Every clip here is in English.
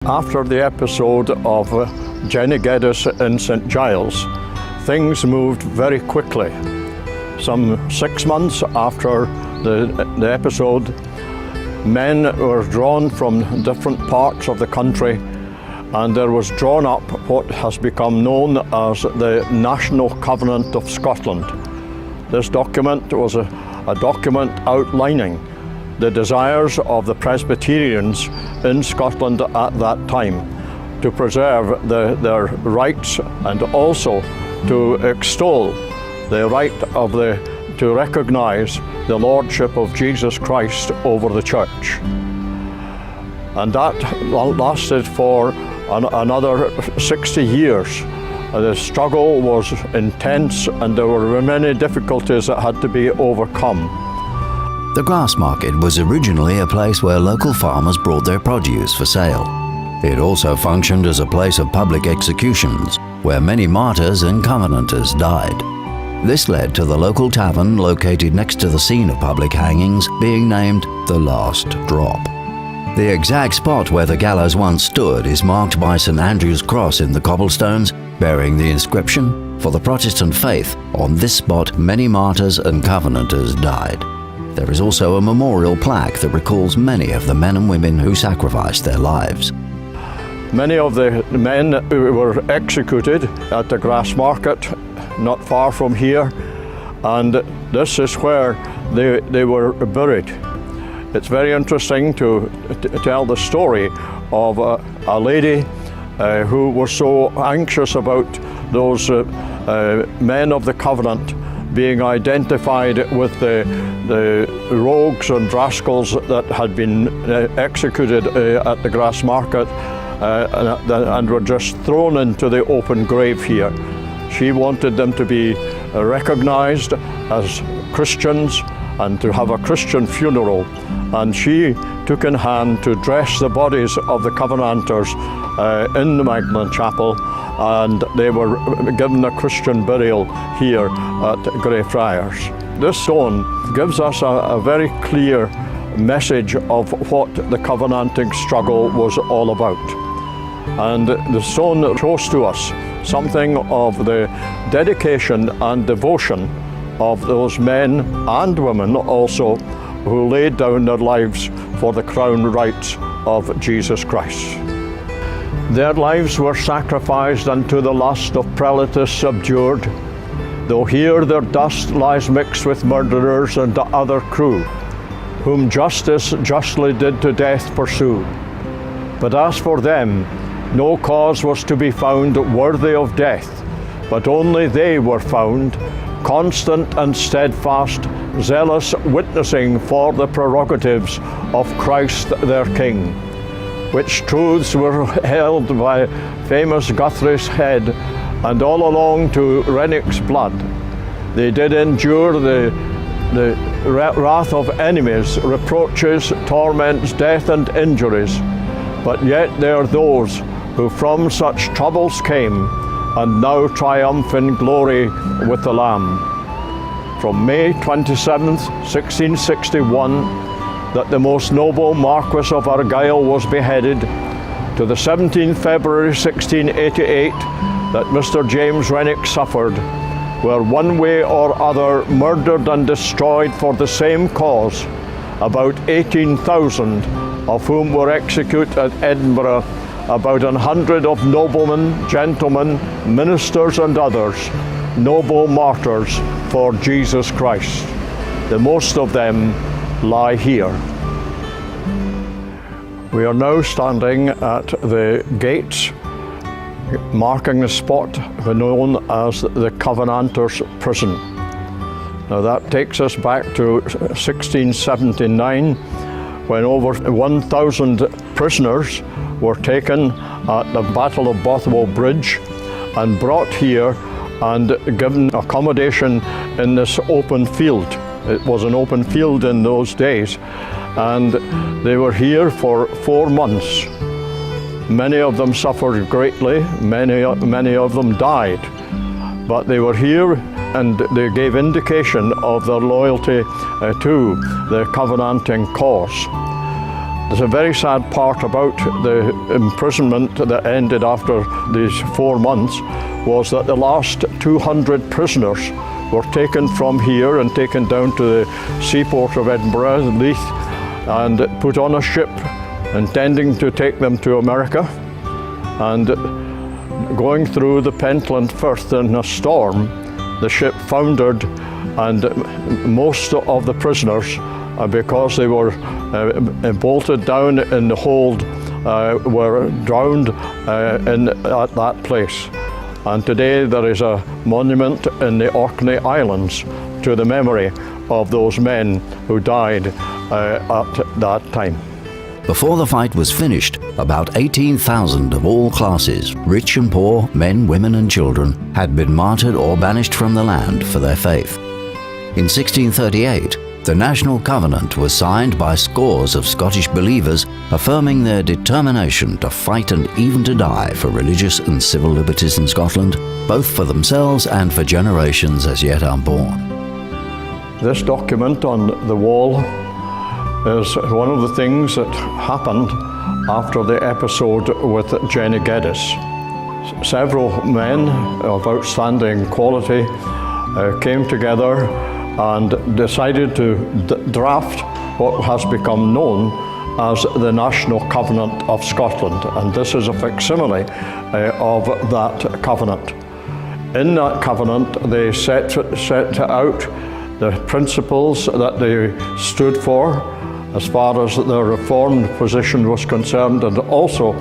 After the episode of Jenny Geddes in St Giles, things moved very quickly. Some 6 months after the episode, men were drawn from different parts of the country, and there was drawn up what has become known as the National Covenant of Scotland. This document was a document outlining the desires of the Presbyterians in Scotland at that time to preserve their rights, and also to extol the right to recognise the Lordship of Jesus Christ over the Church. And that lasted for another 60 years. The struggle was intense, and there were many difficulties that had to be overcome. The grass market was originally a place where local farmers brought their produce for sale. It also functioned as a place of public executions, where many martyrs and covenanters died. This led to the local tavern located next to the scene of public hangings being named The Last Drop. The exact spot where the gallows once stood is marked by St Andrew's Cross in the cobblestones, bearing the inscription, "For the Protestant faith, on this spot many martyrs and covenanters died." There is also a memorial plaque that recalls many of the men and women who sacrificed their lives. Many of the men who were executed at the grass market, not far from here, and this is where they were buried. It's very interesting to tell the story of a lady who was so anxious about those men of the covenant being identified with the rogues and rascals that had been executed at the grass market and were just thrown into the open grave here. She wanted them to be recognized as Christians and to have a Christian funeral, and she took in hand to dress the bodies of the Covenanters in the Magdalen Chapel, and they were given a Christian burial here at Greyfriars. This stone gives us a very clear message of what the covenanting struggle was all about. And the stone shows to us something of the dedication and devotion of those men and women also who laid down their lives for the crown rights of Jesus Christ. Their lives were sacrificed unto the lust of prelatists subdued, though here their dust lies mixed with murderers and the other crew, whom justice justly did to death pursue. But as for them, no cause was to be found worthy of death, but only they were found, constant and steadfast, zealous, witnessing for the prerogatives of Christ their King, which truths were held by famous Guthrie's head, and all along to Renwick's blood. They did endure the wrath of enemies, reproaches, torments, death and injuries, but yet they are those who from such troubles came, and now triumph in glory with the Lamb. From May 27th, 1661, that the most noble Marquess of Argyll was beheaded, to the 17th February 1688, that Mr. James Renwick suffered, were one way or other murdered and destroyed for the same cause, about 18,000 of whom were executed at Edinburgh, about 100 of noblemen, gentlemen, ministers and others, noble martyrs for Jesus Christ. The most of them lie here. We are now standing at the gates marking the spot known as the Covenanters' Prison. Now that takes us back to 1679, when over 1,000 prisoners were taken at the Battle of Bothwell Bridge and brought here and given accommodation in this open field. It was an open field in those days, and they were here for 4 months. Many of them suffered greatly, many of them died, but they were here and they gave indication of their loyalty to the covenanting cause. There's a very sad part about the imprisonment that ended after these 4 months was that the last 200 prisoners were taken from here and taken down to the seaport of Edinburgh, Leith, and put on a ship intending to take them to America. And going through the Pentland Firth in a storm, the ship foundered, and most of the prisoners, because they were bolted down in the hold, were drowned at that place. And today there is a monument in the Orkney Islands to the memory of those men who died at that time. Before the fight was finished, about 18,000 of all classes, rich and poor, men, women and children, had been martyred or banished from the land for their faith. In 1638, the National Covenant was signed by scores of Scottish believers, affirming their determination to fight and even to die for religious and civil liberties in Scotland, both for themselves and for generations as yet unborn. This document on the wall is one of the things that happened after the episode with Jenny Geddes. Several men of outstanding quality came together and decided to draft what has become known as the National Covenant of Scotland, and this is a facsimile of that covenant. In that covenant they set out the principles that they stood for as far as their reformed position was concerned, and also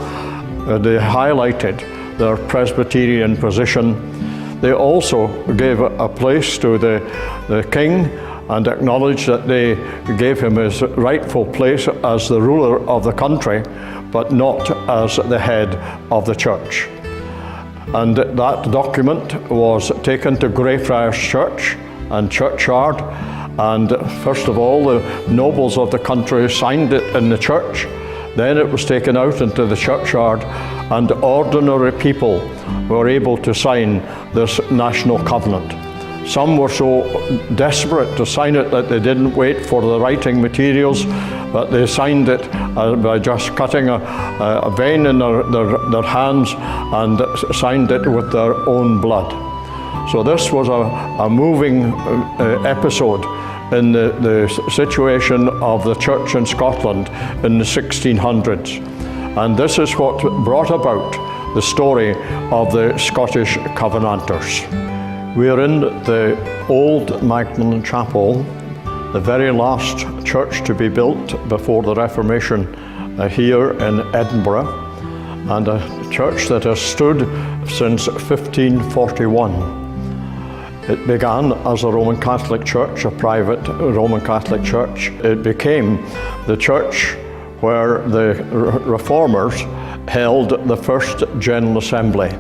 they highlighted their Presbyterian position. They also gave a place to the king and acknowledged that they gave him his rightful place as the ruler of the country, but not as the head of the church. And that document was taken to Greyfriars Church and churchyard, and first of all the nobles of the country signed it in the church. Then it was taken out into the churchyard, and ordinary people were able to sign this national covenant. Some were so desperate to sign it that they didn't wait for the writing materials, but they signed it by just cutting a vein in their hands and signed it with their own blood. So this was a moving episode in the situation of the church in Scotland in the 1600s. And this is what brought about the story of the Scottish Covenanters. We are in the old Magdalen Chapel, the very last church to be built before the Reformation here in Edinburgh, and a church that has stood since 1541. It began as a Roman Catholic church, a private Roman Catholic church. It became the church where the Reformers held the first General Assembly.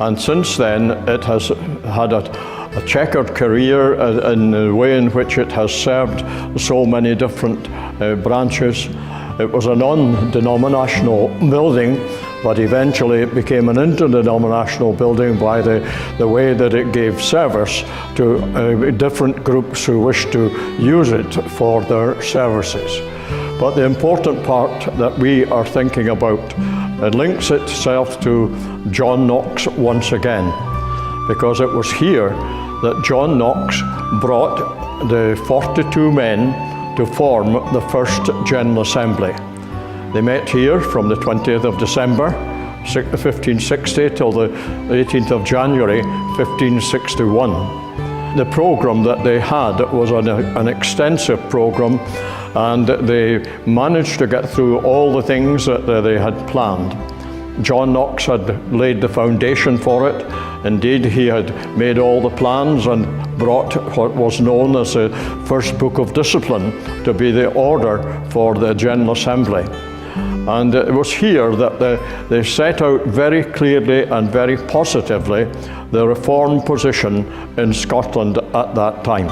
And since then it has had a checkered career in the way in which it has served so many different branches. It was a non-denominational building, but eventually it became an interdenominational building by the way that it gave service to different groups who wished to use it for their services. But the important part that we are thinking about links itself to John Knox once again, because it was here that John Knox brought the 42 men to form the first General Assembly. They met here from the 20th of December 1560 till the 18th of January 1561. The program that they had was an extensive program, and they managed to get through all the things that they had planned. John Knox had laid the foundation for it. Indeed, he had made all the plans and brought what was known as the first book of discipline to be the order for the General Assembly. And it was here that they set out very clearly and very positively the reform position in Scotland at that time.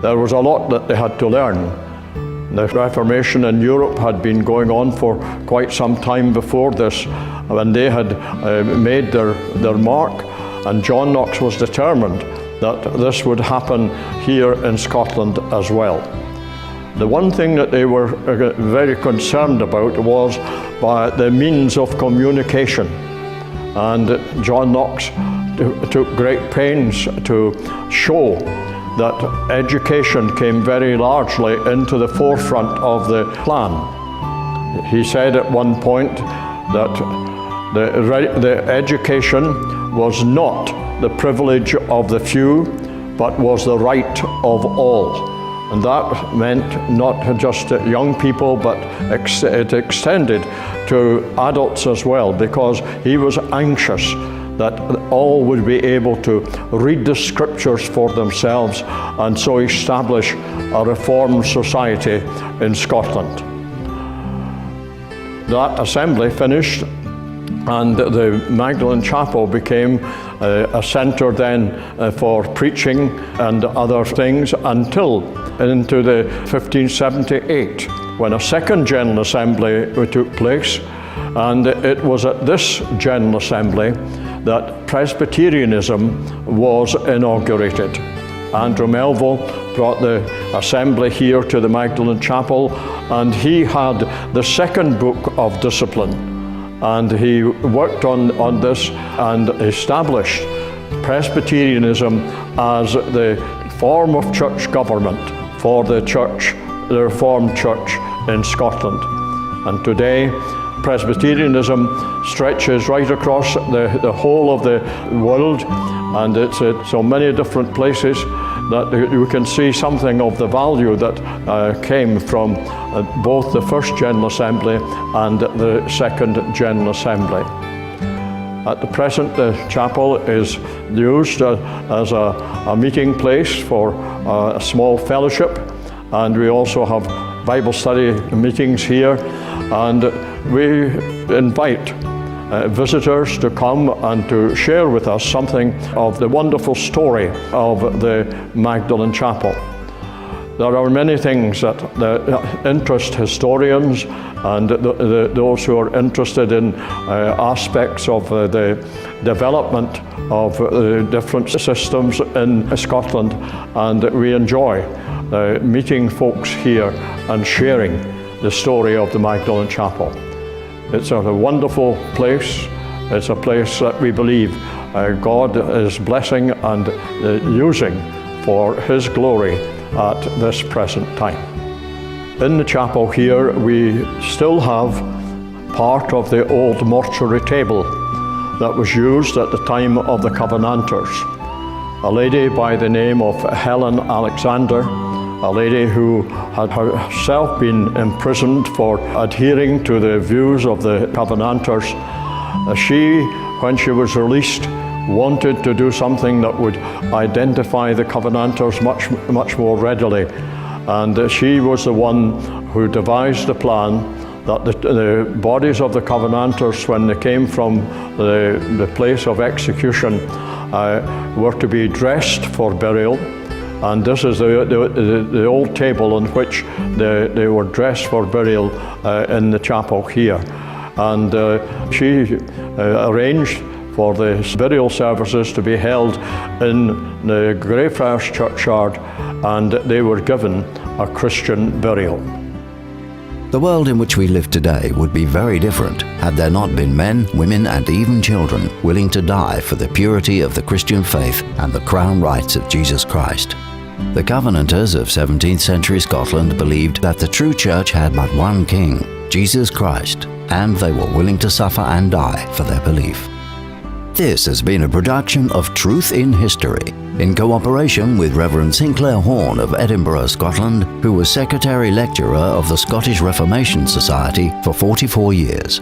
There was a lot that they had to learn. The Reformation in Europe had been going on for quite some time before this, when they had made their mark, and John Knox was determined that this would happen here in Scotland as well. The one thing that they were very concerned about was by the means of communication. And John Knox took great pains to show that education came very largely into the forefront of the plan. He said at one point that the education was not the privilege of the few, but was the right of all. And that meant not just young people, but it extended to adults as well, because he was anxious that all would be able to read the scriptures for themselves and so establish a reformed society in Scotland. That assembly finished, and the Magdalen Chapel became a centre then for preaching and other things until into the 1578, when a second General Assembly took place. And it was at this General Assembly that Presbyterianism was inaugurated. Andrew Melville brought the assembly here to the Magdalen Chapel, and he had the second book of discipline. And he worked on this and established Presbyterianism as the form of church government for the church, the Reformed Church in Scotland. And today, Presbyterianism stretches right across the whole of the world, and it's at so many different places that you can see something of the value that came from both the first General Assembly and the second General Assembly. At the present, the chapel is used as a meeting place for a small fellowship, and we also have Bible study meetings here, and we invite visitors to come and to share with us something of the wonderful story of the Magdalen Chapel. There are many things that interest historians and those who are interested in aspects of the development of different systems in Scotland, and we enjoy meeting folks here and sharing the story of the Magdalen Chapel. It's a wonderful place. It's a place that we believe God is blessing and using for His glory at this present time. In the chapel here, we still have part of the old mortuary table that was used at the time of the Covenanters. A lady by the name of Helen Alexander, a lady who had herself been imprisoned for adhering to the views of the Covenanters. She, when she was released, wanted to do something that would identify the Covenanters much more readily. And she was the one who devised the plan that the bodies of the Covenanters, when they came from the place of execution, were to be dressed for burial. And this is the old table on which they were dressed for burial in the chapel here. And she arranged for the burial services to be held in the Greyfriars churchyard, and they were given a Christian burial. The world in which we live today would be very different had there not been men, women, and even children willing to die for the purity of the Christian faith and the crown rights of Jesus Christ. The Covenanters of 17th century Scotland believed that the true church had but one king, Jesus Christ, and they were willing to suffer and die for their belief. This has been a production of Truth in History, in cooperation with Reverend Sinclair Horn of Edinburgh, Scotland, who was Secretary Lecturer of the Scottish Reformation Society for 44 years.